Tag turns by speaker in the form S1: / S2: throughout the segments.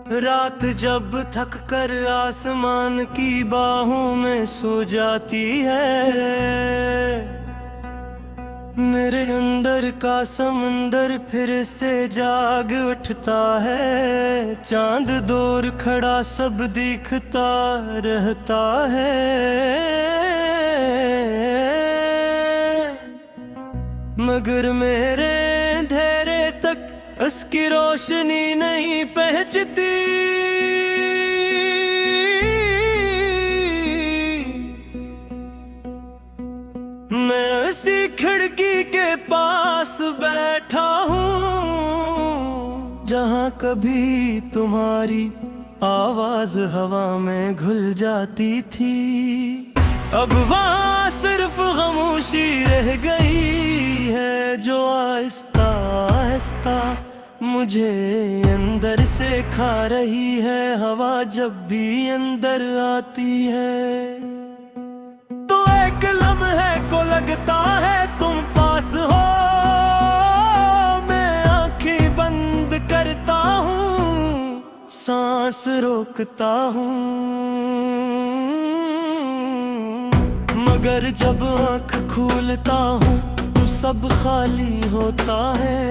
S1: रात जब थक कर आसमान की बाहों में सो जाती है, मेरे अंदर का समंदर फिर से जाग उठता है। चांद दूर खड़ा सब दिखता रहता है, मगर मेरे अंधेरे तक उसकी रोशनी नहीं पहुंचती। मैं उसी खिड़की के पास बैठा हूँ जहाँ कभी तुम्हारी आवाज हवा में घुल जाती थी। अब वहाँ सिर्फ खामोशी रह गई है, जो आहिस्ता आहिस्ता मुझे अंदर से खा रही है। हवा जब भी अंदर आती है तो एक लम्हे को लगता है तुम पास हो। मैं आंखें बंद करता हूँ, सांस रोकता हूँ, मगर जब आंख खोलता हूँ तो सब खाली होता है।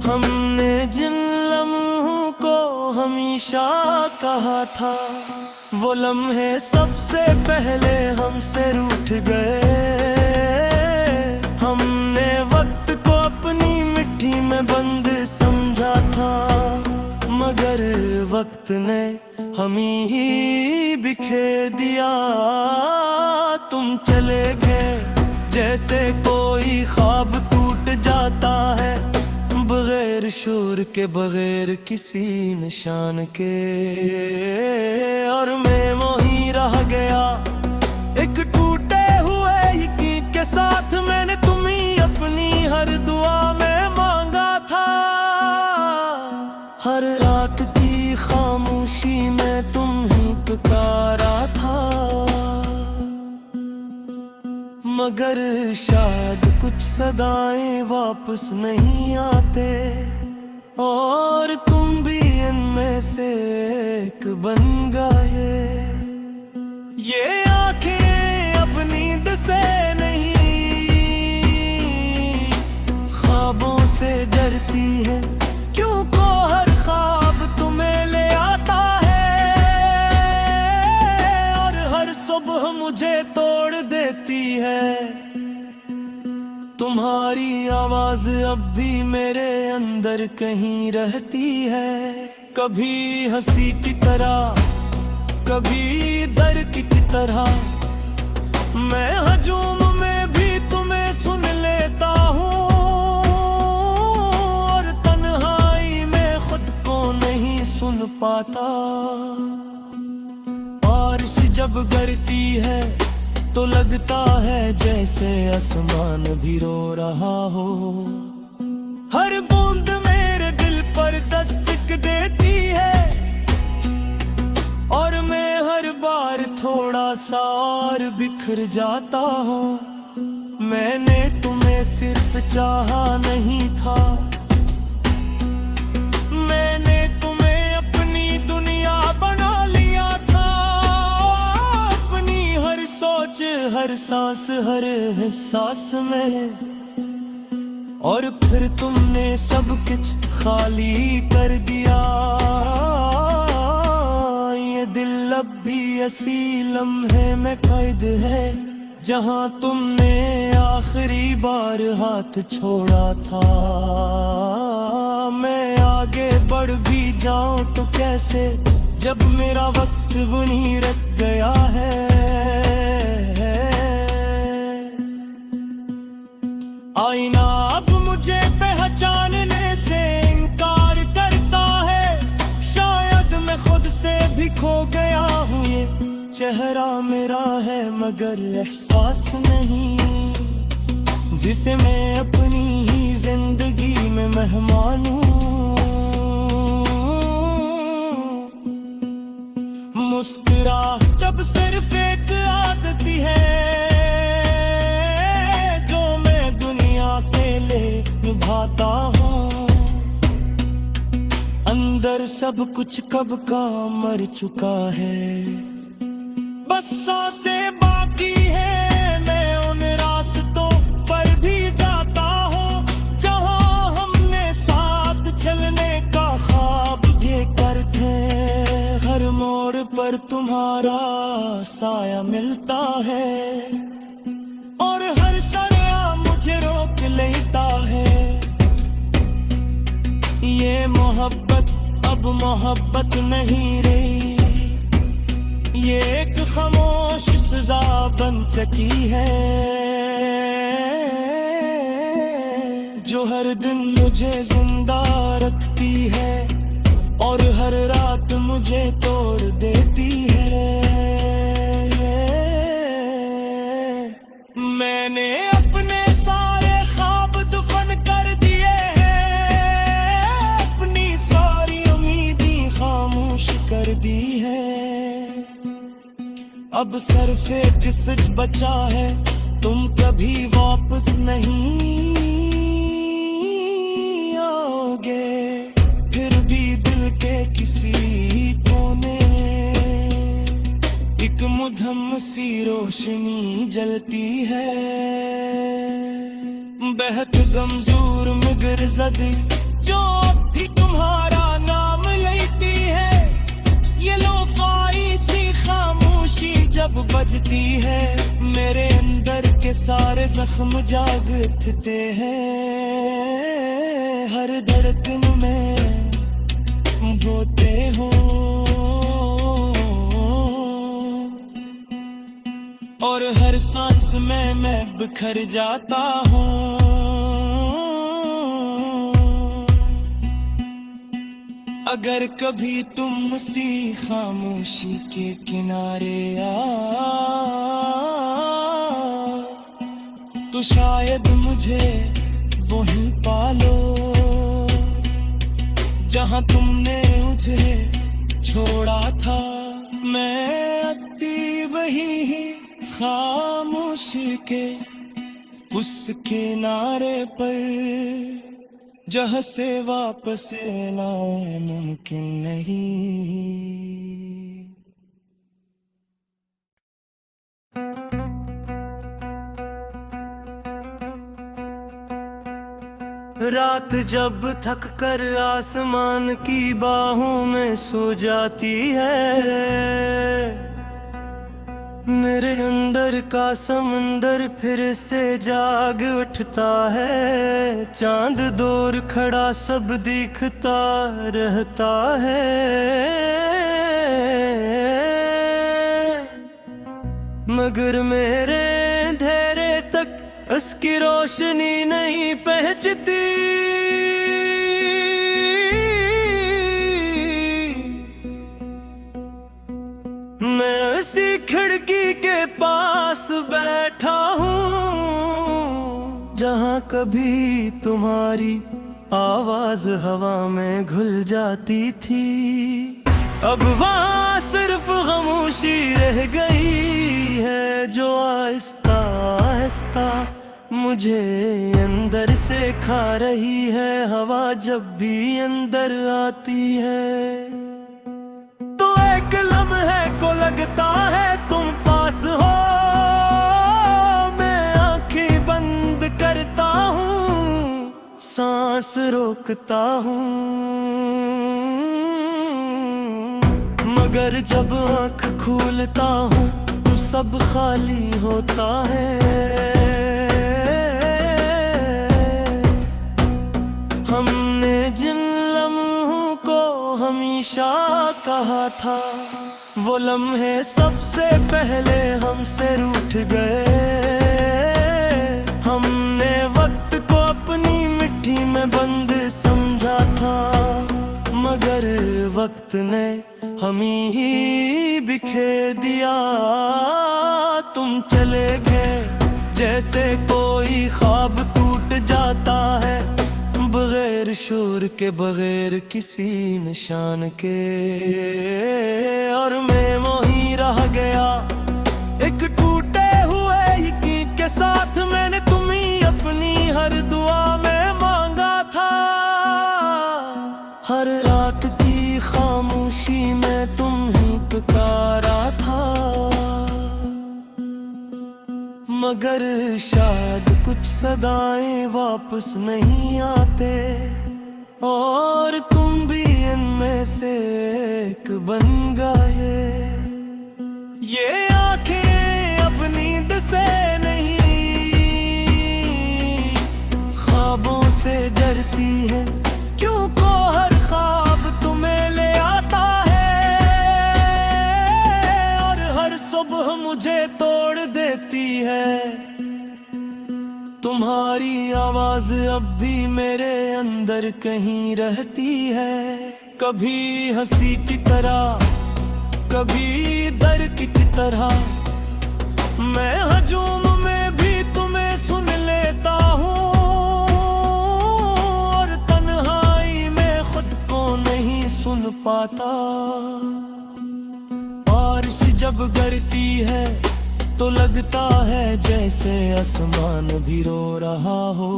S1: हमने जिन लम्हों को हमेशा कहा था, वो लम्हे सबसे पहले हमसे रूठ गए। हमने वक्त को अपनी मिट्टी में बंद समझा था, मगर वक्त ने हमें ही बिखेर दिया। तुम चले गए जैसे कोई ख्वाब टूट जाता है, बगैर शोर के बगैर किसी निशान के। और मैं मोही रह गया एक टूटे हुए यकीन के साथ। मैंने तुम्हें अपनी हर दुआ में मांगा था, हर रात की खामोशी में तुम ही पुकारा था। मगर शायद कुछ सदाएं वापस नहीं आते, और तुम भी इनमें से एक बन गए। ये आंखें अब नींद से नहीं ख्वाबों से डरती है, क्यों को हर ख्वाब तुम्हें ले आता है, और हर सुबह मुझे तोड़ देती है। तुम्हारी आवाज अब भी मेरे अंदर कहीं रहती है, कभी हंसी की तरह, कभी दर्द की तरह। मैं हजूम में भी तुम्हें सुन लेता हूँ, और तन्हाई में खुद को नहीं सुन पाता। बारिश जब गिरती है तो लगता है जैसे आसमान भी रो रहा हो। हर बूंद मेरे दिल पर दस्तक देती है, और मैं हर बार थोड़ा सा और बिखर जाता हूँ। मैंने तुम्हें सिर्फ चाहा नहीं था, मैंने तुम्हें अपनी दुनिया बना लिया था। अपनी हर सोच, हर सांस, हर एहसास में, और फिर तुमने सब कुछ खाली कर दिया। ये दिल अब भी ऐसी लम्हे में कैद है, जहां तुमने आखिरी बार हाथ छोड़ा था। मैं आगे बढ़ भी जाऊं तो कैसे, जब मेरा वक्त वहीं रख गया है। आईना अब मुझे पहचानने से इनकार करता है, शायद मैं खुद से भी खो गया हूँ। ये चेहरा मेरा है मगर एहसास नहीं, जिसे मैं अपनी ही जिंदगी में मेहमान हूँ। मुस्कुराहट अब सिर्फ एक आदत है, जो मैं दुनिया के लिए निभाता हूँ। सब कुछ कब का मर चुका है। बस सांसें बाकी है, मैं उन रास्तों पर भी जाता हूँ जहाँ हमने साथ चलने का ख्वाब देकर थे। हर मोड़ पर तुम्हारा साया मिलता है और हर सरिया मुझे रोक लेता है। ये मोहब्बत अब मोहब्बत नहीं रही, ये एक खामोश सजा बन चुकी है जो हर दिन मुझे जिंदा रखती है और हर रात मुझे तोड़ देती है। मैंने अपने सारे ख्वाब दफन कर दिए हैं, अपनी सारी उम्मीदें खामोश कर दी है। अब सिर्फ एक सच बचा है, तुम कभी वापस नहीं आओगे। फिर भी दिल के किसी कोने एक मुधम सी रोशनी जलती है। बेहद गमजोर मगर ज़दी जो अब भी तुम्हारा नाम लेती है। ये लोफाई सी खामोशी जब बजती है, मेरे अंदर के सारे जख्म जाग उठते हैं। हर धड़कन में बोते हो और हर सांस में मैं बिखर जाता हूँ। अगर कभी तुम उसी खामोशी के किनारे तो शायद मुझे वहीं पालो जहां तुमने मुझे छोड़ा था। मैं अति वही खामोशी के उस किनारे पर जहाँ से वापस आना मुमकिन नहीं। रात जब थक कर आसमान की बाहों में सो जाती है, मेरे अंदर का समंदर फिर से जाग उठता है। चांद दूर खड़ा सब दिखता रहता है, मगर मेरे अंधेरे तक उसकी रोशनी नहीं पहुंचती। मैं उसी खिड़की के पास बैठा हूँ जहाँ कभी तुम्हारी आवाज हवा में घुल जाती थी। अब वहाँ सिर्फ खामोशी रह गई है जो आहिस्ता आहिस्ता मुझे अंदर से खा रही है। हवा जब भी अंदर आती है तो एक लम्हे को लगता है तुम पास हो। मैं आंखें बंद करता हूँ, सांस रोकता हूँ, मगर जब आंख खोलता हूँ तो सब खाली होता है। हमने जिन लम्हों को हमेशा कहा था, वो लम्हे सबसे पहले हमसे रूठ गए। हमने वक्त को अपनी मिट्टी में बंद समझा था, मगर वक्त ने हमें ही बिखेर दिया। तुम चले गए जैसे कोई ख्वाब टूट जाता है, बगैर शोर के बगैर किसी निशान के। और मैं वहीं रह गया एक टूटे हुए यकीन के साथ। मैंने तुम्हें अपनी हर दुआ में मांगा था, हर रात की मगर शायद कुछ सदाएं वापस नहीं आते, और तुम भी इनमें से एक बन गए। ये आंखें अब नींद से नहीं, ख्वाबों से डरती हैं, क्यों को हर ख्वाब तुम्हें ले आता है, और हर सुबह मुझे तोड़ देती है। तुम्हारी आवाज अब भी मेरे अंदर कहीं रहती है, कभी हंसी की तरह, कभी दर्द की तरह। मैं हजूम में भी तुम्हें सुन लेता हूँ, और तन्हाई में खुद को नहीं सुन पाता। बारिश जब गिरती है तो लगता है जैसे आसमान भी रो रहा हो,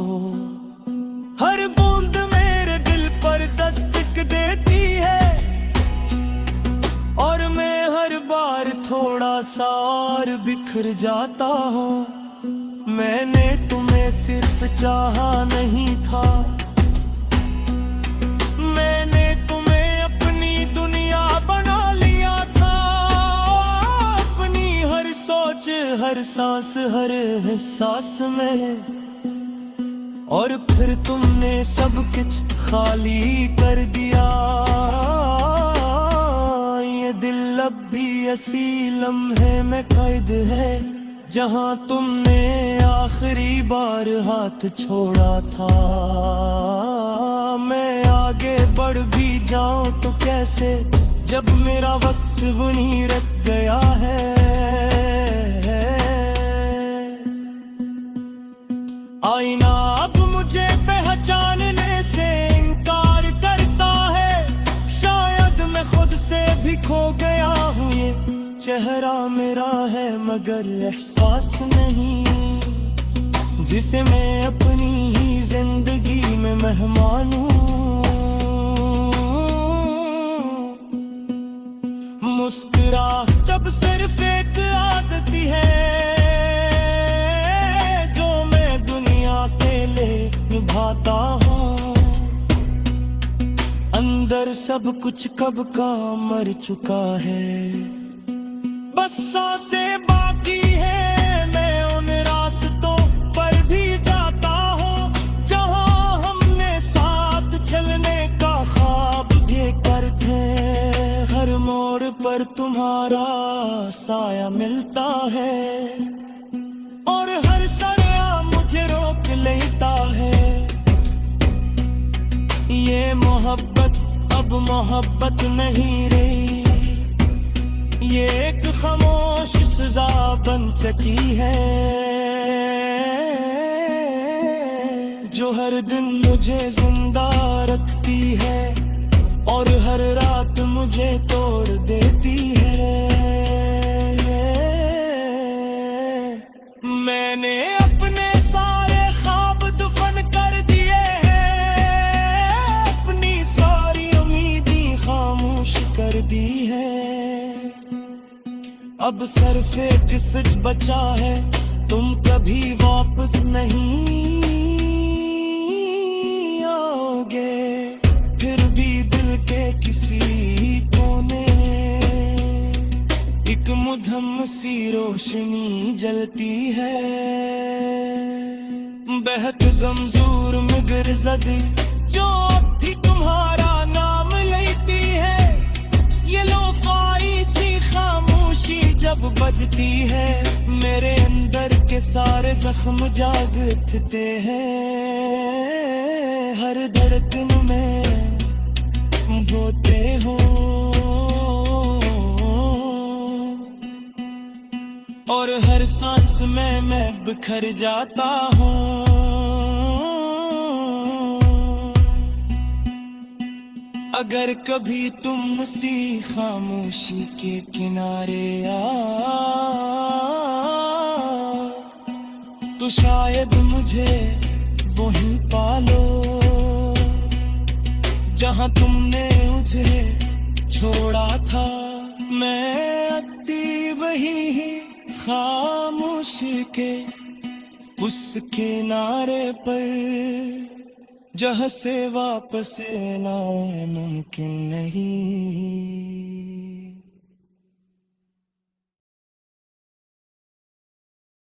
S1: हर बूंद मेरे दिल पर दस्तक देती है, और मैं हर बार थोड़ा सा और बिखर जाता हूँ। मैंने तुम्हें सिर्फ चाहा नहीं था, मैंने तुम्हें अपनी दुनिया बना लिया था, अपनी हर सोच, हर सांस, हर एहसास में। और फिर तुमने सब कुछ खाली कर दिया, ये दिल अब भी ऐसी लम्हे में कैद है, जहां तुमने आखिरी बार हाथ छोड़ा था। मैं आगे बढ़ भी जाऊं तो कैसे, जब मेरा वक्त वहीं रख गया है। आईना अब मुझे पहचानने से इनकार करता है, शायद मैं खुद से भी खो गया हूँ। ये चेहरा मेरा है मगर एहसास नहीं, जिसे मैं अपनी ही जिंदगी में मेहमान हूँ। मुस्कुराहट सिर्फ एक आदत है, जो मैं दुनिया के लिए निभाता हूँ। अंदर सब कुछ कब का मर चुका है, बस सांसें बाकी है। मैं उन रास्तों पर भी जाता हूँ, जहाँ हमने साथ चलने का ख्वाब देखकर थे। हर मोड़ पर तुम्हारा साया मिलता है, और हर सरिया मुझे रोक लेता है। ये मोहब्बत अब मोहब्बत नहीं रही, ये एक खामोश सजा बन चुकी है, जो हर दिन मुझे जिंदा रखती है, और हर रात मुझे तोड़ देती है। मैंने अपने सारे ख्वाब दफन कर दिए हैं, अपनी सारी उम्मीदें खामोश कर दी है। अब सिर्फ एक सच बचा है, तुम कभी वापस नहीं आओगे। फिर भी दिल के किसी कोने एक मुधम सी रोशनी जलती है। बेहद गमजोर मगर ज़दी जो अब भी तुम्हारा नाम लेती है। ये लोफाई सी खामोशी जब बजती है, मेरे अंदर के सारे जख्म जाग उठते हैं। हर धड़कन में होते हो, और हर सांस में मैं बिखर जाता हूँ। अगर कभी तुम उसी खामोशी के किनारे तो शायद मुझे वहीं पालो, जहां तुमने मुझे छोड़ा था। मैं अति वही खामोश के उस किनारे पर जहाँ से वापस ना मुमकिन नहीं।